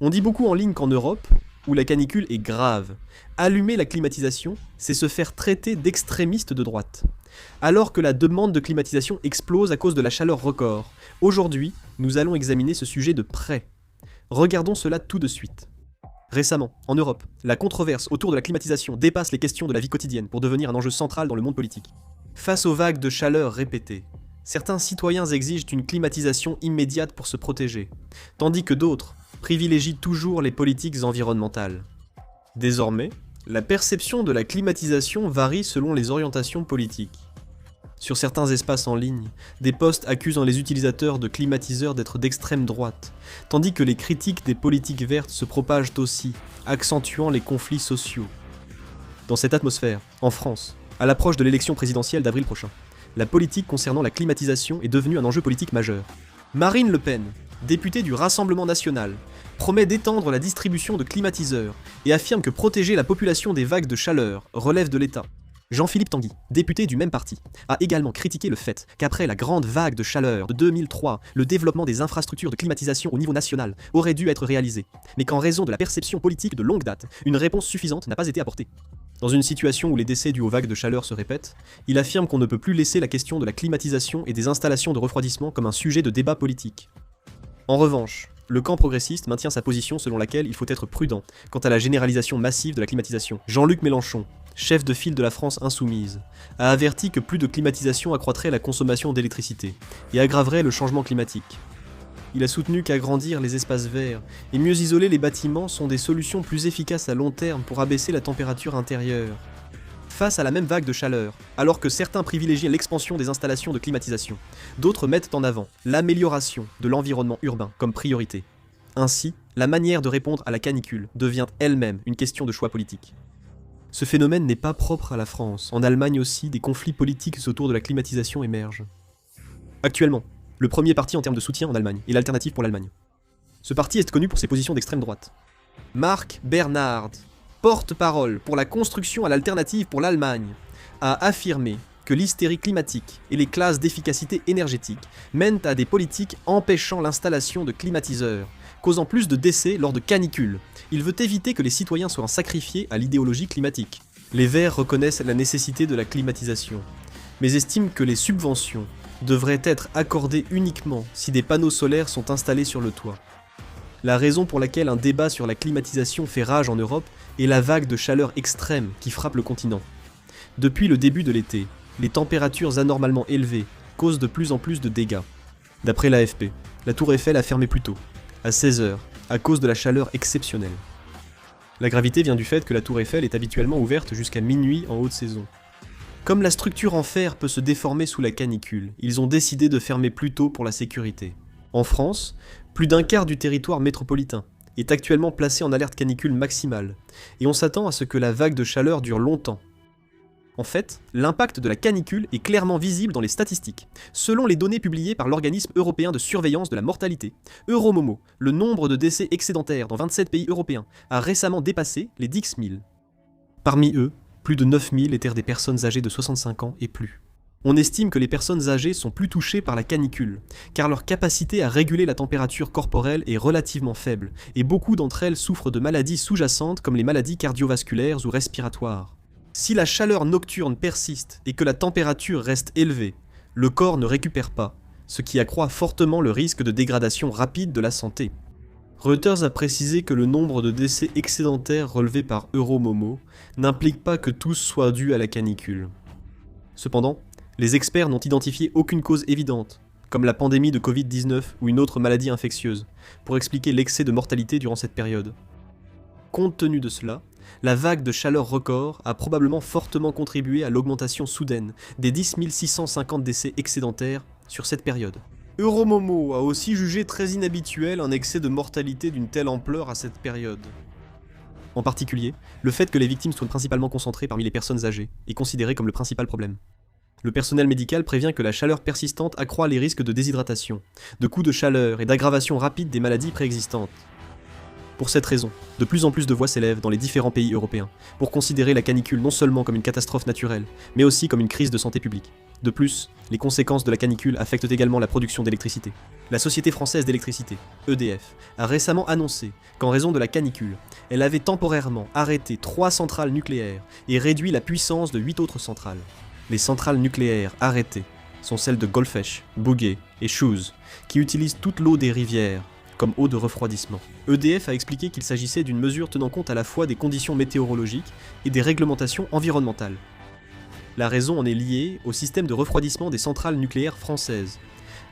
On dit beaucoup en ligne qu'en Europe, où la canicule est grave, allumer la climatisation, c'est se faire traiter d'extrémiste de droite. Alors que la demande de climatisation explose à cause de la chaleur record, aujourd'hui, nous allons examiner ce sujet de près. Regardons cela tout de suite. Récemment, en Europe, la controverse autour de la climatisation dépasse les questions de la vie quotidienne pour devenir un enjeu central dans le monde politique. Face aux vagues de chaleur répétées, certains citoyens exigent une climatisation immédiate pour se protéger, tandis que d'autres privilégient toujours les politiques environnementales. Désormais, la perception de la climatisation varie selon les orientations politiques. Sur certains espaces en ligne, des posts accusant les utilisateurs de climatiseurs d'être d'extrême droite, tandis que les critiques des politiques vertes se propagent aussi, accentuant les conflits sociaux. Dans cette atmosphère, en France, à l'approche de l'élection présidentielle d'avril prochain, la politique concernant la climatisation est devenue un enjeu politique majeur. Marine Le Pen, députée du Rassemblement national, promet d'étendre la distribution de climatiseurs et affirme que protéger la population des vagues de chaleur relève de l'État. Jean-Philippe Tanguy, député du même parti, a également critiqué le fait qu'après la grande vague de chaleur de 2003, le développement des infrastructures de climatisation au niveau national aurait dû être réalisé, mais qu'en raison de la perception politique de longue date, une réponse suffisante n'a pas été apportée. Dans une situation où les décès dus aux vagues de chaleur se répètent, il affirme qu'on ne peut plus laisser la question de la climatisation et des installations de refroidissement comme un sujet de débat politique. En revanche, le camp progressiste maintient sa position selon laquelle il faut être prudent quant à la généralisation massive de la climatisation. Jean-Luc Mélenchon, chef de file de la France insoumise, a averti que plus de climatisation accroîtrait la consommation d'électricité et aggraverait le changement climatique. Il a soutenu qu'agrandir les espaces verts et mieux isoler les bâtiments sont des solutions plus efficaces à long terme pour abaisser la température intérieure. Face à la même vague de chaleur, alors que certains privilégient l'expansion des installations de climatisation, d'autres mettent en avant l'amélioration de l'environnement urbain comme priorité. Ainsi, la manière de répondre à la canicule devient elle-même une question de choix politique. Ce phénomène n'est pas propre à la France. En Allemagne aussi, des conflits politiques autour de la climatisation émergent. Actuellement, le premier parti en termes de soutien en Allemagne est l'Alternative pour l'Allemagne. Ce parti est connu pour ses positions d'extrême droite. Marc Bernard, porte-parole pour la construction à l'Alternative pour l'Allemagne, a affirmé que l'hystérie climatique et les classes d'efficacité énergétique mènent à des politiques empêchant l'installation de climatiseurs, causant plus de décès lors de canicules. Il veut éviter que les citoyens soient sacrifiés à l'idéologie climatique. Les Verts reconnaissent la nécessité de la climatisation, mais estiment que les subventions devraient être accordées uniquement si des panneaux solaires sont installés sur le toit. La raison pour laquelle un débat sur la climatisation fait rage en Europe est la vague de chaleur extrême qui frappe le continent. Depuis le début de l'été, les températures anormalement élevées causent de plus en plus de dégâts. D'après l'AFP, la tour Eiffel a fermé plus tôt, à 16h, à cause de la chaleur exceptionnelle. La gravité vient du fait que la tour Eiffel est habituellement ouverte jusqu'à minuit en haute saison. Comme la structure en fer peut se déformer sous la canicule, ils ont décidé de fermer plus tôt pour la sécurité. En France, plus d'un quart du territoire métropolitain est actuellement placé en alerte canicule maximale, et on s'attend à ce que la vague de chaleur dure longtemps. En fait, l'impact de la canicule est clairement visible dans les statistiques. Selon les données publiées par l'organisme européen de surveillance de la mortalité, Euromomo, le nombre de décès excédentaires dans 27 pays européens a récemment dépassé les 10 000. Parmi eux, plus de 9 000 étaient des personnes âgées de 65 ans et plus. On estime que les personnes âgées sont plus touchées par la canicule, car leur capacité à réguler la température corporelle est relativement faible, et beaucoup d'entre elles souffrent de maladies sous-jacentes comme les maladies cardiovasculaires ou respiratoires. Si la chaleur nocturne persiste et que la température reste élevée, le corps ne récupère pas, ce qui accroît fortement le risque de dégradation rapide de la santé. Reuters a précisé que le nombre de décès excédentaires relevés par Euromomo n'implique pas que tous soient dus à la canicule. Cependant, les experts n'ont identifié aucune cause évidente, comme la pandémie de Covid-19 ou une autre maladie infectieuse, pour expliquer l'excès de mortalité durant cette période. Compte tenu de cela, la vague de chaleur record a probablement fortement contribué à l'augmentation soudaine des 10 650 décès excédentaires sur cette période. Euromomo a aussi jugé très inhabituel un excès de mortalité d'une telle ampleur à cette période. En particulier, le fait que les victimes soient principalement concentrées parmi les personnes âgées est considéré comme le principal problème. Le personnel médical prévient que la chaleur persistante accroît les risques de déshydratation, de coups de chaleur et d'aggravation rapide des maladies préexistantes. Pour cette raison, de plus en plus de voix s'élèvent dans les différents pays européens pour considérer la canicule non seulement comme une catastrophe naturelle, mais aussi comme une crise de santé publique. De plus, les conséquences de la canicule affectent également la production d'électricité. La Société française d'électricité, EDF, a récemment annoncé qu'en raison de la canicule, elle avait temporairement arrêté 3 centrales nucléaires et réduit la puissance de 8 autres centrales. Les centrales nucléaires arrêtées sont celles de Golfech, Bouguer et Chooz, qui utilisent toute l'eau des rivières comme eau de refroidissement. EDF a expliqué qu'il s'agissait d'une mesure tenant compte à la fois des conditions météorologiques et des réglementations environnementales. La raison en est liée au système de refroidissement des centrales nucléaires françaises.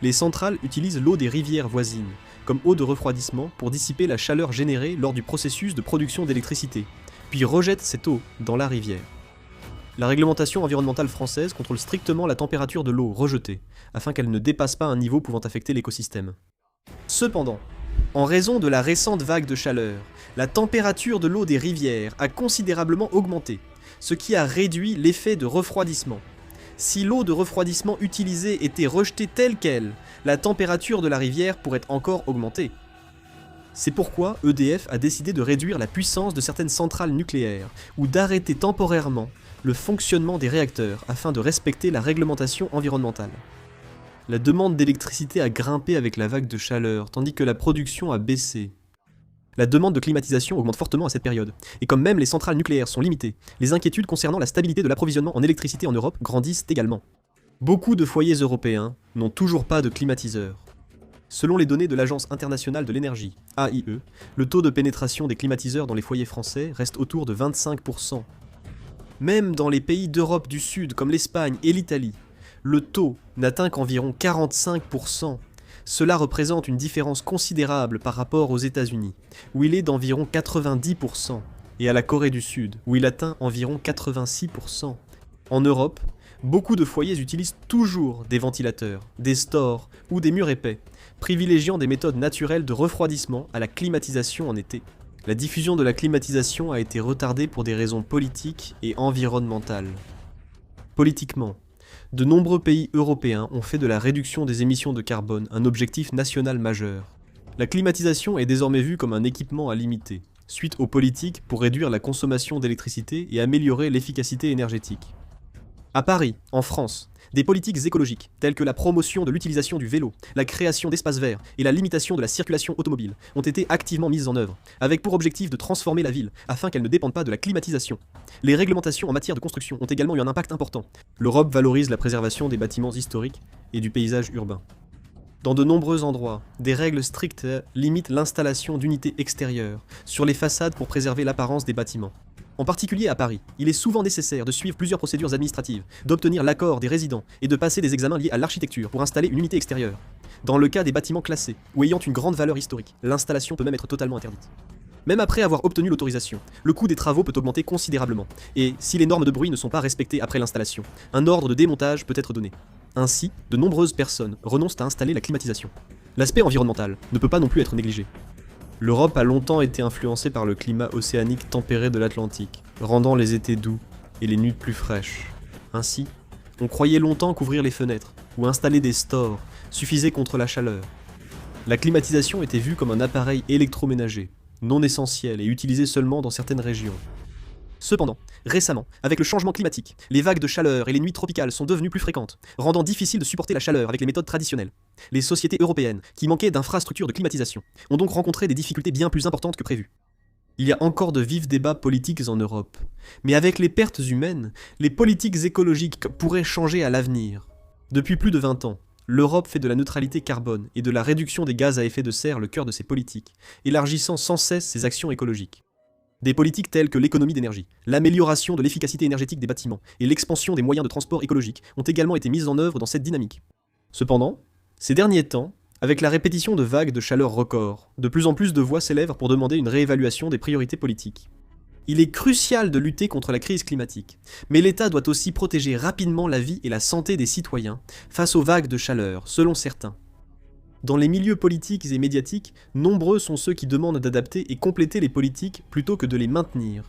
Les centrales utilisent l'eau des rivières voisines comme eau de refroidissement pour dissiper la chaleur générée lors du processus de production d'électricité, puis rejettent cette eau dans la rivière. La réglementation environnementale française contrôle strictement la température de l'eau rejetée, afin qu'elle ne dépasse pas un niveau pouvant affecter l'écosystème. Cependant, en raison de la récente vague de chaleur, la température de l'eau des rivières a considérablement augmenté, ce qui a réduit l'effet de refroidissement. Si l'eau de refroidissement utilisée était rejetée telle qu'elle, la température de la rivière pourrait encore augmenter. C'est pourquoi EDF a décidé de réduire la puissance de certaines centrales nucléaires ou d'arrêter temporairement le fonctionnement des réacteurs afin de respecter la réglementation environnementale. La demande d'électricité a grimpé avec la vague de chaleur, tandis que la production a baissé. La demande de climatisation augmente fortement à cette période, et comme même les centrales nucléaires sont limitées, les inquiétudes concernant la stabilité de l'approvisionnement en électricité en Europe grandissent également. Beaucoup de foyers européens n'ont toujours pas de climatiseurs. Selon les données de l'Agence internationale de l'énergie, AIE, le taux de pénétration des climatiseurs dans les foyers français reste autour de 25%. Même dans les pays d'Europe du Sud comme l'Espagne et l'Italie, le taux n'atteint qu'environ 45%. Cela représente une différence considérable par rapport aux États-Unis, où il est d'environ 90%, et à la Corée du Sud, où il atteint environ 86%. En Europe, beaucoup de foyers utilisent toujours des ventilateurs, des stores ou des murs épais, privilégiant des méthodes naturelles de refroidissement à la climatisation en été. La diffusion de la climatisation a été retardée pour des raisons politiques et environnementales. Politiquement, de nombreux pays européens ont fait de la réduction des émissions de carbone un objectif national majeur. La climatisation est désormais vue comme un équipement à limiter, suite aux politiques pour réduire la consommation d'électricité et améliorer l'efficacité énergétique. À Paris, en France, des politiques écologiques, telles que la promotion de l'utilisation du vélo, la création d'espaces verts et la limitation de la circulation automobile, ont été activement mises en œuvre, avec pour objectif de transformer la ville, afin qu'elle ne dépende pas de la climatisation. Les réglementations en matière de construction ont également eu un impact important. L'Europe valorise la préservation des bâtiments historiques et du paysage urbain. Dans de nombreux endroits, des règles strictes limitent l'installation d'unités extérieures sur les façades pour préserver l'apparence des bâtiments. En particulier à Paris, il est souvent nécessaire de suivre plusieurs procédures administratives, d'obtenir l'accord des résidents et de passer des examens liés à l'architecture pour installer une unité extérieure. Dans le cas des bâtiments classés ou ayant une grande valeur historique, l'installation peut même être totalement interdite. Même après avoir obtenu l'autorisation, le coût des travaux peut augmenter considérablement, et si les normes de bruit ne sont pas respectées après l'installation, un ordre de démontage peut être donné. Ainsi, de nombreuses personnes renoncent à installer la climatisation. L'aspect environnemental ne peut pas non plus être négligé. L'Europe a longtemps été influencée par le climat océanique tempéré de l'Atlantique, rendant les étés doux et les nuits plus fraîches. Ainsi, on croyait longtemps qu'ouvrir les fenêtres ou installer des stores suffisait contre la chaleur. La climatisation était vue comme un appareil électroménager, non essentiel et utilisé seulement dans certaines régions. Cependant, récemment, avec le changement climatique, les vagues de chaleur et les nuits tropicales sont devenues plus fréquentes, rendant difficile de supporter la chaleur avec les méthodes traditionnelles. Les sociétés européennes, qui manquaient d'infrastructures de climatisation, ont donc rencontré des difficultés bien plus importantes que prévues. Il y a encore de vifs débats politiques en Europe, mais avec les pertes humaines, les politiques écologiques pourraient changer à l'avenir. Depuis plus de 20 ans, l'Europe fait de la neutralité carbone et de la réduction des gaz à effet de serre le cœur de ses politiques, élargissant sans cesse ses actions écologiques. Des politiques telles que l'économie d'énergie, l'amélioration de l'efficacité énergétique des bâtiments et l'expansion des moyens de transport écologiques ont également été mises en œuvre dans cette dynamique. Cependant, ces derniers temps, avec la répétition de vagues de chaleur records, de plus en plus de voix s'élèvent pour demander une réévaluation des priorités politiques. Il est crucial de lutter contre la crise climatique, mais l'État doit aussi protéger rapidement la vie et la santé des citoyens face aux vagues de chaleur, selon certains. Dans les milieux politiques et médiatiques, nombreux sont ceux qui demandent d'adapter et compléter les politiques plutôt que de les maintenir.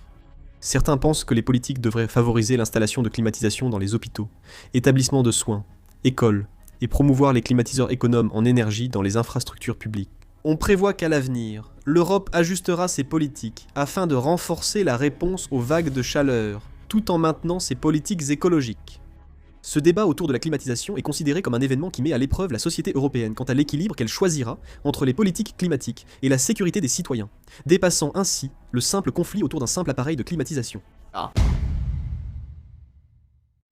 Certains pensent que les politiques devraient favoriser l'installation de climatisation dans les hôpitaux, établissements de soins, écoles, et promouvoir les climatiseurs économes en énergie dans les infrastructures publiques. On prévoit qu'à l'avenir, l'Europe ajustera ses politiques afin de renforcer la réponse aux vagues de chaleur, tout en maintenant ses politiques écologiques. Ce débat autour de la climatisation est considéré comme un événement qui met à l'épreuve la société européenne quant à l'équilibre qu'elle choisira entre les politiques climatiques et la sécurité des citoyens, dépassant ainsi le simple conflit autour d'un simple appareil de climatisation. Ah.